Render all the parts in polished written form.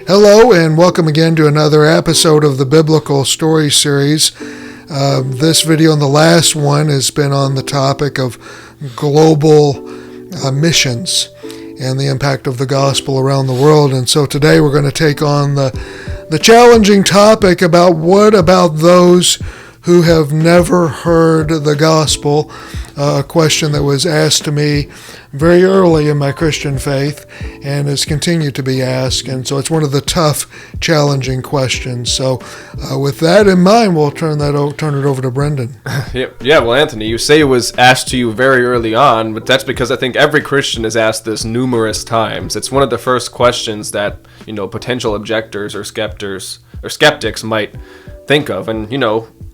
Hello and welcome again to another episode of the Biblical Story Series. This video and the last one has been on the topic of global missions and the impact of the gospel around the world. And so today we're going to take on the challenging topic about what about those who have never heard the gospel, a question that was asked to me very early in my Christian faith and has continued to be asked. And so it's one of the tough, challenging questions. So with that in mind, we'll turn it over to Brendan. Yeah, well, Anthony, you say it was asked to you very early on, but that's because I think every Christian is asked this numerous times. It's one of the first questions that, potential objectors or skeptics might think of. And,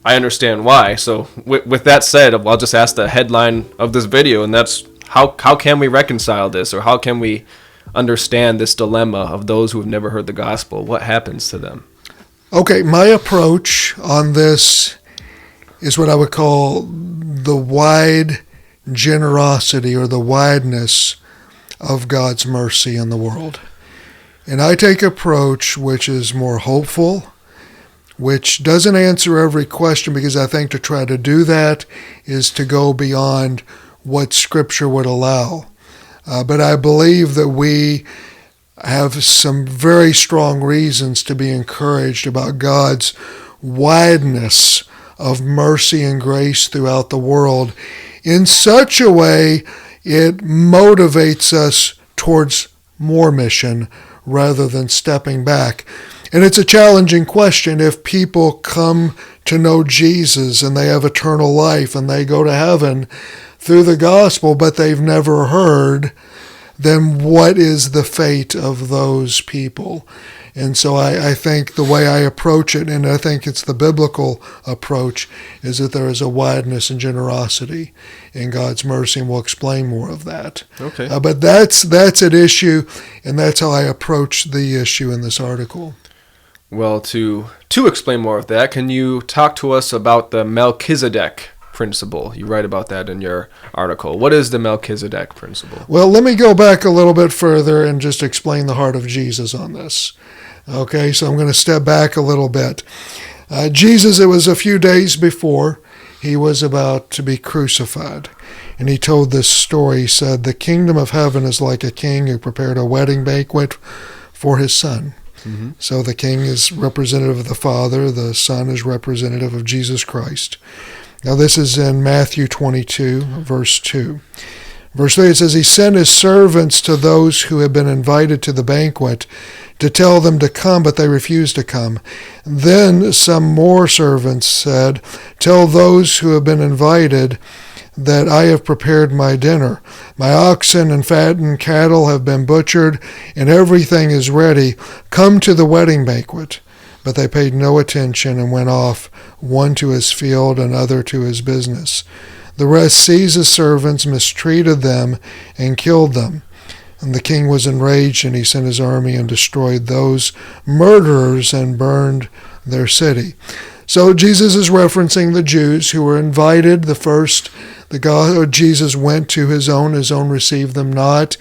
I understand why. So with that said, I'll just ask the headline of this video, and that's how can we reconcile this, or how can we understand this dilemma of those who have never heard the gospel? What happens to them? Okay, my approach on this is what I would call the wide generosity or the wideness of God's mercy in the world. And I take an approach which is more hopeful, which doesn't answer every question, because I think to try to do that is to go beyond what Scripture would allow. But I believe that we have some very strong reasons to be encouraged about God's wideness of mercy and grace throughout the world in such a way it motivates us towards more mission rather than stepping back. And it's a challenging question. If people come to know Jesus and they have eternal life and they go to heaven through the gospel, but they've never heard, then what is the fate of those people? And so I think the way I approach it, and I think it's the biblical approach, is that there is a wideness and generosity in God's mercy, and we'll explain more of that. Okay. But that's at issue, and that's how I approach the issue in this article. Well, to explain more of that, can you talk to us about the Melchizedek Principle? You write about that in your article. What is the Melchizedek Principle? Well, let me go back a little bit further and just explain the heart of Jesus on this. Okay, so I'm going to step back a little bit. Jesus, it was a few days before he was about to be crucified, and he told this story. He said, "The kingdom of heaven is like a king who prepared a wedding banquet for his son." Mm-hmm. So the king is representative of the Father, the Son is representative of Jesus Christ. Now this is in Matthew 22, verse 2. Verse 3, it says, "He sent his servants to those who had been invited to the banquet to tell them to come, but they refused to come. Then some more servants said, 'Tell those who have been invited that I have prepared my dinner. My oxen and fattened cattle have been butchered, and everything is ready. Come to the wedding banquet.' But they paid no attention and went off, one to his field, another to his business. The rest seized his servants, mistreated them, and killed them. And the king was enraged, and he sent his army and destroyed those murderers and burned their city." So Jesus is referencing the Jews who were invited. Jesus went to his own received them not.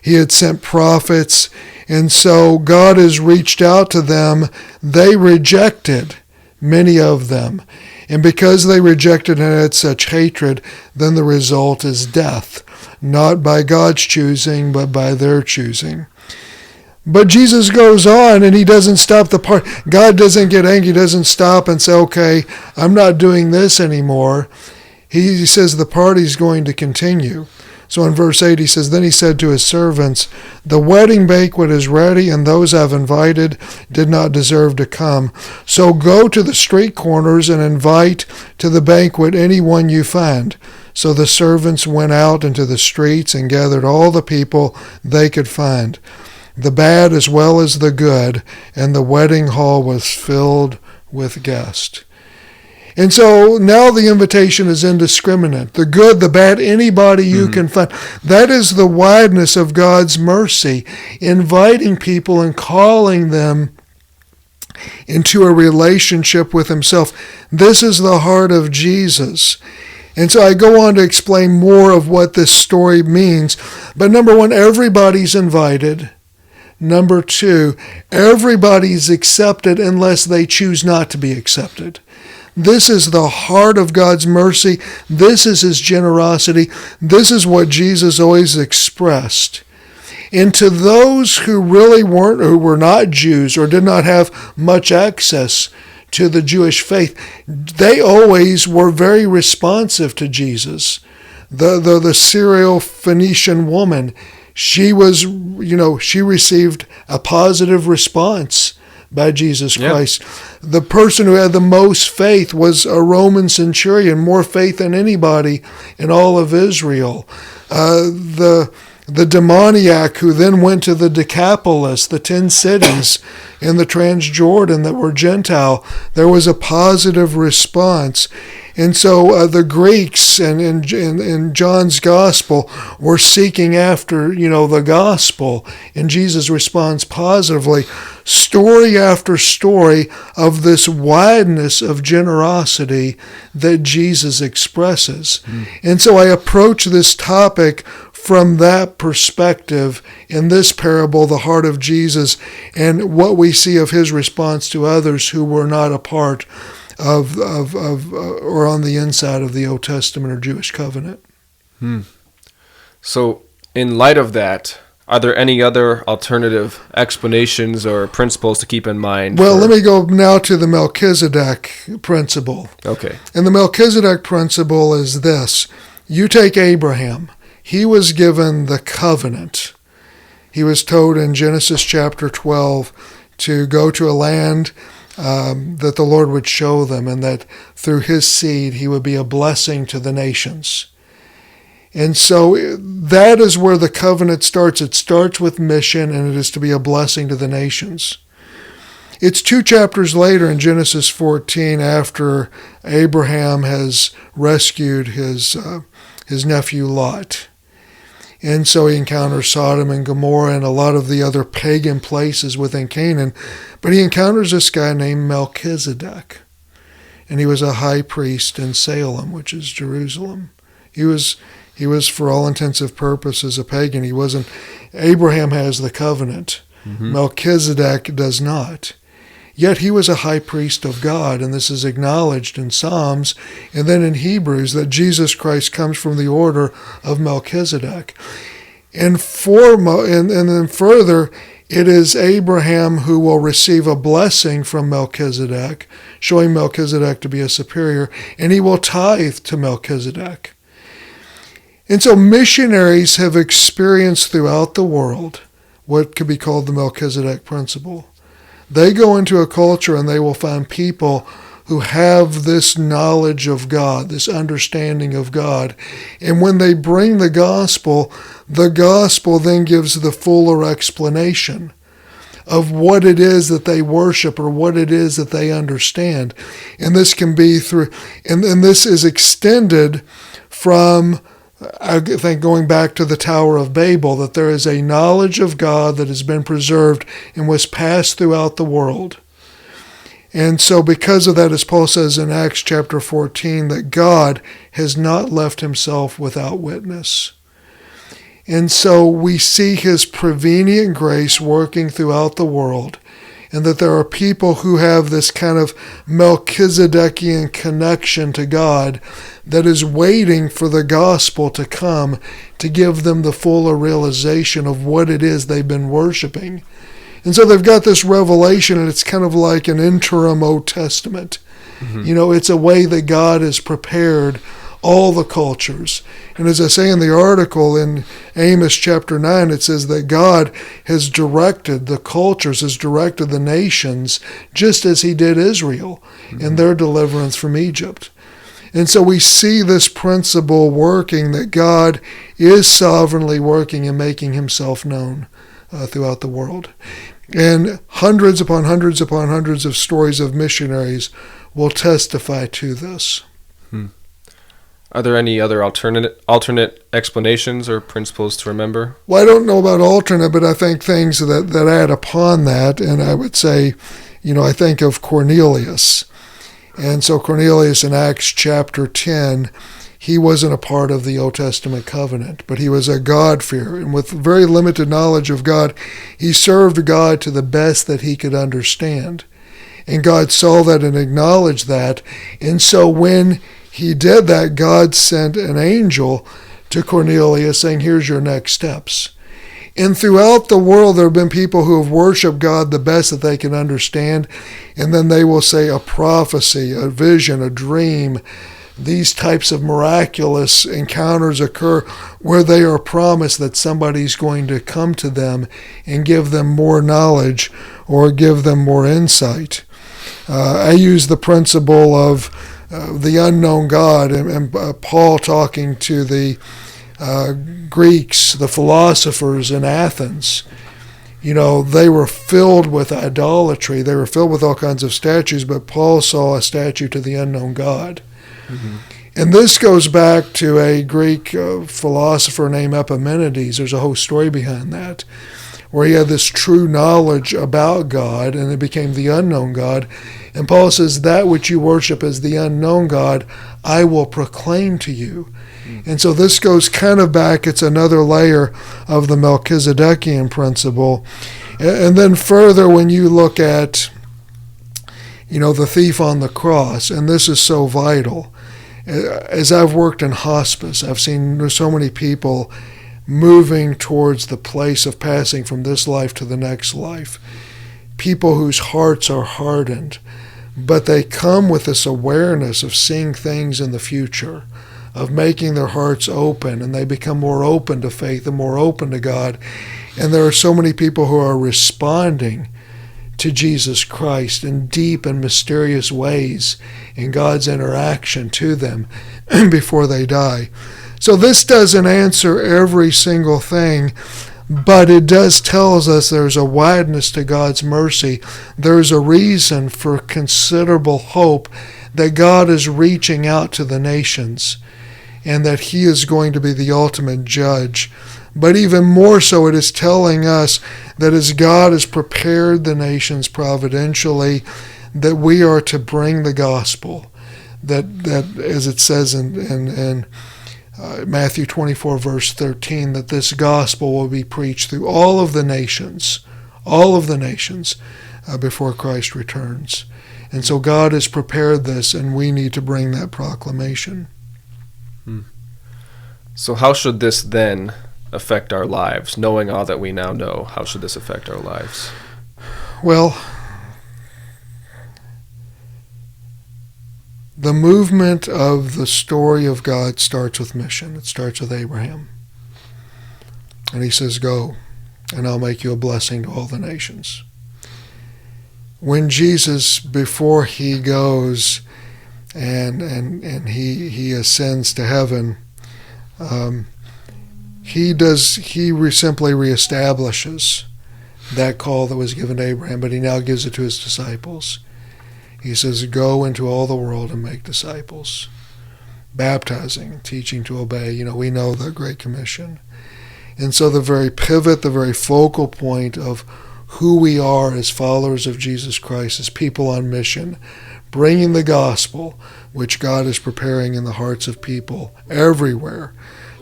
He had sent prophets, and so God has reached out to them. They rejected, many of them. And because they rejected and had such hatred, then the result is death, not by God's choosing, but by their choosing. But Jesus goes on, and he doesn't stop the part. God doesn't get angry. He doesn't stop and say, "Okay, I'm not doing this anymore." He says the party's going to continue. So in verse 8 he says, "Then he said to his servants, 'The wedding banquet is ready, and those I've invited did not deserve to come. So go to the street corners and invite to the banquet anyone you find.' So the servants went out into the streets and gathered all the people they could find, the bad as well as the good, and the wedding hall was filled with guests." And so now the invitation is indiscriminate. The good, the bad, anybody you can find. That is the wideness of God's mercy, inviting people and calling them into a relationship with himself. This is the heart of Jesus. And so I go on to explain more of what this story means. But number one, everybody's invited. Number two, everybody's accepted unless they choose not to be accepted. This is the heart of God's mercy. This is his generosity. This is what Jesus always expressed. And to those who were not Jews or did not have much access to the Jewish faith, they always were very responsive to Jesus. The Syro-Phoenician woman, she received a positive response by Jesus Christ. The person who had the most faith was a Roman centurion, more faith than anybody in all of Israel. The demoniac who then went to the Decapolis, the 10 cities in the Transjordan that were Gentile, there was a positive response. And so the Greeks in John's gospel were seeking after, the gospel, and Jesus responds positively. Story after story of this wideness of generosity that Jesus expresses. And so I approach this topic from that perspective in this parable, the heart of Jesus, and what we see of his response to others who were not a part of or on the inside of the Old Testament or Jewish covenant. So, in light of that, are there any other alternative explanations or principles to keep in mind? Well, let me go now to the Melchizedek principle. Okay. And the Melchizedek principle is this. You take Abraham. He was given the covenant. He was told in Genesis chapter 12 to go to a land that the Lord would show them, and that through his seed he would be a blessing to the nations. And so that is where the covenant starts. It starts with mission, and it is to be a blessing to the nations. It's 2 chapters later in Genesis 14, after Abraham has rescued his nephew Lot. And so he encounters Sodom and Gomorrah and a lot of the other pagan places within Canaan. But he encounters this guy named Melchizedek. And he was a high priest in Salem, which is Jerusalem. He was for all intensive purposes a pagan. He wasn't. Abraham has the covenant. Melchizedek does not. Yet he was a high priest of God, and this is acknowledged in Psalms and then in Hebrews that Jesus Christ comes from the order of Melchizedek. And then further, it is Abraham who will receive a blessing from Melchizedek, showing Melchizedek to be a superior, and he will tithe to Melchizedek. And so missionaries have experienced throughout the world what could be called the Melchizedek Principle. They go into a culture and they will find people who have this knowledge of God, this understanding of God. And when they bring the gospel then gives the fuller explanation of what it is that they worship or what it is that they understand. And this can be and this is extended from, I think, going back to the Tower of Babel, that there is a knowledge of God that has been preserved and was passed throughout the world. And so because of that, as Paul says in Acts chapter 14, that God has not left himself without witness. And so we see his prevenient grace working throughout the world, and that there are people who have this kind of Melchizedekian connection to God that is waiting for the gospel to come to give them the fuller realization of what it is they've been worshiping. And so they've got this revelation, and it's kind of like an interim Old Testament. It's a way that God has prepared all the cultures. And as I say in the article in Amos chapter 9, it says that God has directed the cultures, has directed the nations, just as he did Israel in their deliverance from Egypt. And so we see this principle working, that God is sovereignly working and making himself known throughout the world. And hundreds upon hundreds upon hundreds of stories of missionaries will testify to this. Are there any other alternate explanations or principles to remember? Well, I don't know about alternate, but I think things that add upon that, and I would say, I think of Cornelius. And so Cornelius in Acts chapter 10, he wasn't a part of the Old Testament covenant, but he was a God-fearer. And with very limited knowledge of God, he served God to the best that he could understand. And God saw that and acknowledged that. And so when he did that, God sent an angel to Cornelius saying, here's your next steps. And throughout the world, there have been people who have worshiped God the best that they can understand. And then they will say a prophecy, a vision, a dream. These types of miraculous encounters occur where they are promised that somebody's going to come to them and give them more knowledge or give them more insight. I use the principle of the unknown God, and Paul talking to the Greeks, the philosophers in Athens. You know, they were filled with idolatry. They were filled with all kinds of statues, but Paul saw a statue to the unknown God. Mm-hmm. And this goes back to a Greek philosopher named Epimenides. There's a whole story behind that, where he had this true knowledge about God, and it became the unknown God. And Paul says, that which you worship as the unknown God, I will proclaim to you. And so this goes kind of back, it's another layer of the Melchizedekian principle. And then further, when you look at, the thief on the cross, and this is so vital. As I've worked in hospice, I've seen so many people moving towards the place of passing from this life to the next life. People whose hearts are hardened, but they come with this awareness of seeing things in the future, of making their hearts open, and they become more open to faith and more open to God. And there are so many people who are responding to Jesus Christ in deep and mysterious ways in God's interaction to them before they die. So this doesn't answer every single thing, but it does tell us there's a wideness to God's mercy. There's a reason for considerable hope that God is reaching out to the nations and that he is going to be the ultimate judge. But even more so, it is telling us that as God has prepared the nations providentially, that we are to bring the gospel. That as it says in Matthew 24, verse 13, that this gospel will be preached through all of the nations before Christ returns. And so God has prepared this, and we need to bring that proclamation. So how should this then affect our lives? Knowing all that we now know, how should this affect our lives? Well, the movement of the story of God starts with mission. It starts with Abraham. And he says, go, and I'll make you a blessing to all the nations. When Jesus, before he goes and he ascends to heaven, he simply reestablishes that call that was given to Abraham, but he now gives it to his disciples. He says, go into all the world and make disciples, baptizing, teaching to obey. We know the Great Commission. And so the very pivot, the very focal point of who we are as followers of Jesus Christ, as people on mission, bringing the gospel, which God is preparing in the hearts of people everywhere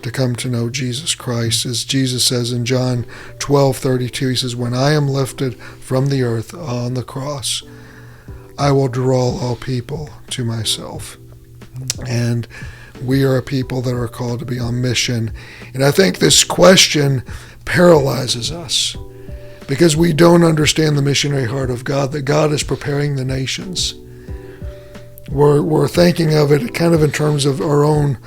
to come to know Jesus Christ. As Jesus says in John 12:32, he says, when I am lifted from the earth on the cross, I will draw all people to myself. And we are a people that are called to be on mission. And I think this question paralyzes us because we don't understand the missionary heart of God, that God is preparing the nations. We're thinking of it kind of in terms of our own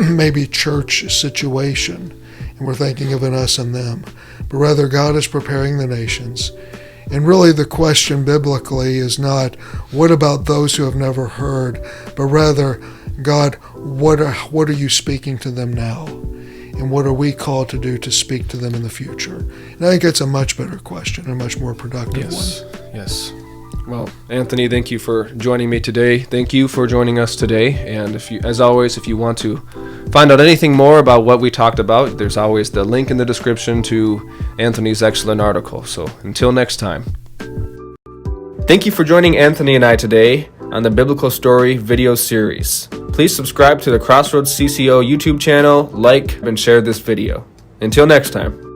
maybe church situation, and we're thinking of an us and them. But rather, God is preparing the nations. And really the question biblically is not, what about those who have never heard? But rather, God, what are you speaking to them now? And what are we called to do to speak to them in the future? And I think it's a much better question, a much more productive one. Yes. Well, Anthony, thank you for joining me today. Thank you for joining us today. And as always, if you want to find out anything more about what we talked about, there's always the link in the description to Anthony's excellent article. So until next time. Thank you for joining Anthony and I today. on the Biblical Story video series. Please subscribe to the Crossroads CCO YouTube channel, like, and share this video. Until next time.